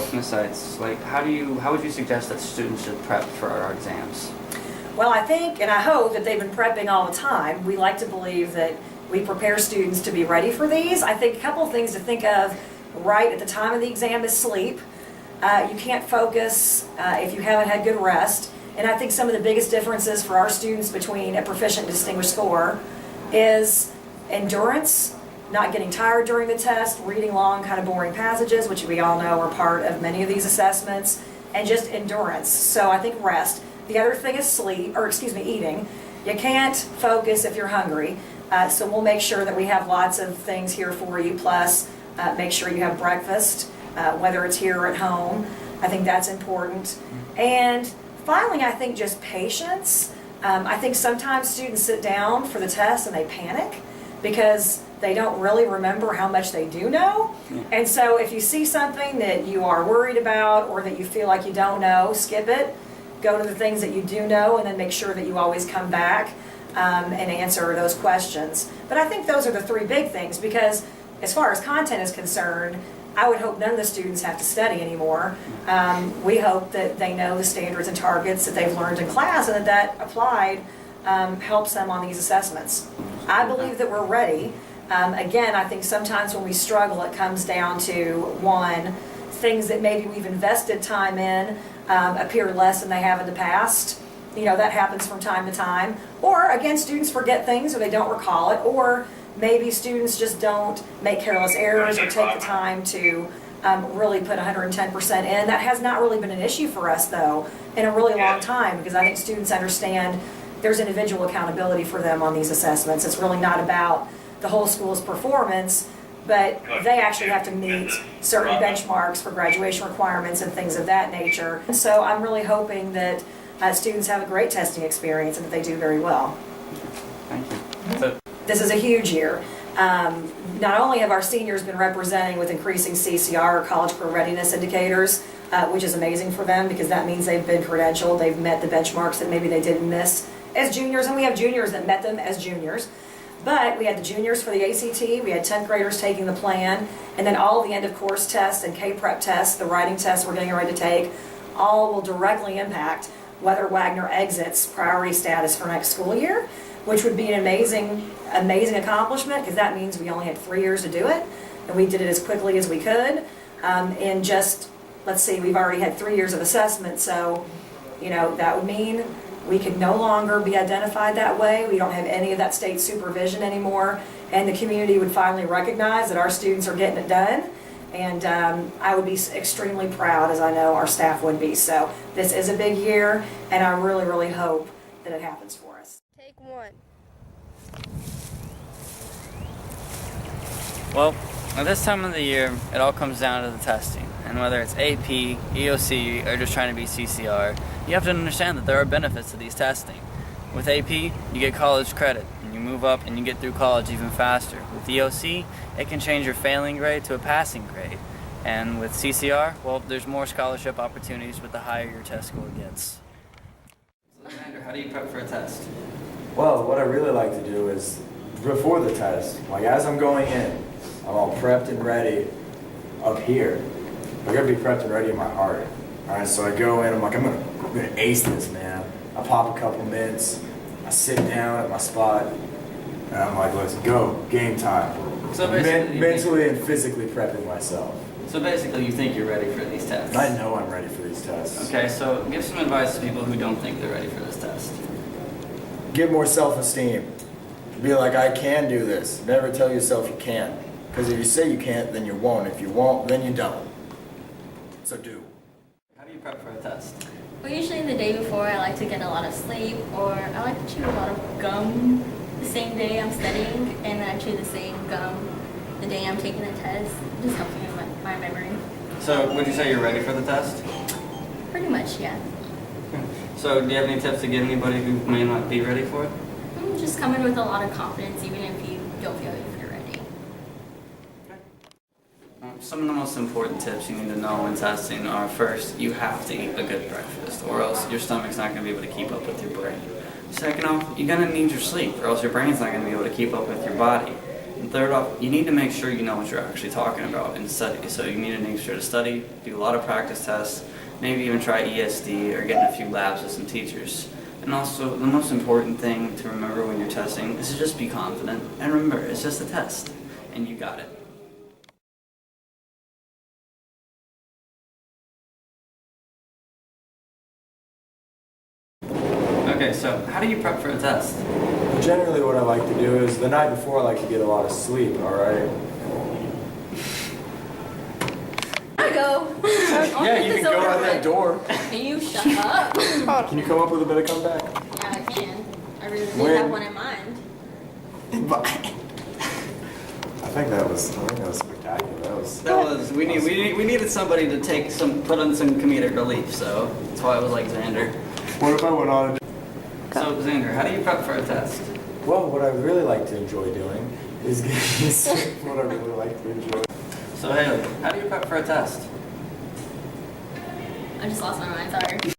from the sites, like how would you suggest that students should prep for our exams? Well, I think and I hope that they've been prepping all the time. We like to believe that we prepare students to be ready for these. I think a couple of things to think of right at the time of the exam is sleep. You can't focus if you haven't had good rest. And I think some of the biggest differences for our students between a proficient and distinguished scorer is endurance, not getting tired during the test, reading long, kind of boring passages, which we all know are part of many of these assessments, and just endurance. So I think rest. The other thing is eating. You can't focus if you're hungry. So we'll make sure that we have lots of things here for you, plus make sure you have breakfast, whether it's here or at home. I think that's important. And finally, I think just patience. I think sometimes students sit down for the test and they panic because they don't really remember how much they do know. And so if you see something that you are worried about or that you feel like you don't know, skip it. Go to the things that you do know and then make sure that you always come back and answer those questions. But I think those are the three big things, because as far as content is concerned, I would hope none of the students have to study anymore. We hope that they know the standards and targets that they've learned in class and that applied helps them on these assessments. I believe that we're ready. Again, I think sometimes when we struggle, it comes down to, one, things that maybe we've invested time in appear less than they have in the past. You know, that happens from time to time. Or, again, students forget things or they don't recall it, or maybe students just don't make careless errors or take the time to really put 110% in. That has not really been an issue for us, though, in a really long time, because I think students understand there's individual accountability for them on these assessments. It's really not about the whole school's performance, but they actually have to meet certain benchmarks for graduation requirements and things of that nature. And so I'm really hoping that students have a great testing experience and that they do very well. Thank you. This is a huge year. Not only have our seniors been representing with increasing CCR, or College Career Readiness Indicators, which is amazing for them because that means they've been credentialed, they've met the benchmarks that maybe they didn't miss as juniors, and we have juniors that met them as juniors. But we had the juniors for the ACT, we had 10th graders taking the plan, and then all of the end of course tests and K-Prep tests, the writing tests we're getting ready to take, all will directly impact whether Wagner exits priority status for next school year, which would be an amazing accomplishment, because that means we only had 3 years to do it, and we did it as quickly as we could. In just, let's see, we've already had 3 years of assessment, so you know that would mean we could no longer be identified that way. We don't have any of that state supervision anymore, and the community would finally recognize that our students are getting it done. And I would be extremely proud, as I know our staff would be. So this is a big year, and I really, really hope that it happens for us. Take one. Well, at this time of the year, it all comes down to the testing. And whether it's AP, EOC, or just trying to be CCR, you have to understand that there are benefits to these testing. With AP, you get college credit, and you move up and you get through college even faster. With EOC, it can change your failing grade to a passing grade. And with CCR, well, there's more scholarship opportunities with the higher your test score gets. So, Xander, how do you prep for a test? Well, what I really like to do is, before the test, like as I'm going in, I'm all prepped and ready up here. I gotta be prepped and ready in my heart. Alright, so I go in, I'm like, I'm gonna ace this, man. I pop a couple mints, I sit down at my spot, and I'm like, let's go, game time. So basically, mentally and physically prepping myself. So basically, you think you're ready for these tests? I know I'm ready for these tests. Okay, so give some advice to people who don't think they're ready for this test. Get more self-esteem. Be like, I can do this. Never tell yourself you can't. Because if you say you can't, then you won't. If you won't, then you don't. So do. How do you prep for a test? Well, usually the day before I like to get a lot of sleep, or I like to chew a lot of gum the same day I'm studying, and then I chew the same gum the day I'm taking the test. It just helps me with my memory. So would you say you're ready for the test? Pretty much, yeah. So do you have any tips to give anybody who may not be ready for it? Just come in with a lot of confidence, even if you don't feel if you're ready. Some of the most important tips you need to know when testing are, first, you have to eat a good breakfast, or else your stomach's not going to be able to keep up with your brain. Second off, you're going to need your sleep, or else your brain's not going to be able to keep up with your body. And third off, you need to make sure you know what you're actually talking about and study. So you need to make sure to study, do a lot of practice tests, maybe even try ESD or get in a few labs with some teachers. And also, the most important thing to remember when you're testing is to just be confident. And remember, it's just a test, and you got it. Okay, so how do you prep for a test? Generally what I like to do is the night before I like to get a lot of sleep, alright? I go. Yeah, you can go out that door. Can you shut up? Can you come up with a bit of comeback? Yeah, I can. I really did When? have one in mind. I think that was spectacular. That was we needed somebody to put on some comedic relief, so that's why it was like Xander. What if I went on and... So Xander, how do you prep for a test? Well, what I really like to enjoy doing is what I really like to enjoy. So Haley, how do you prep for a test? I just lost my mind, sorry.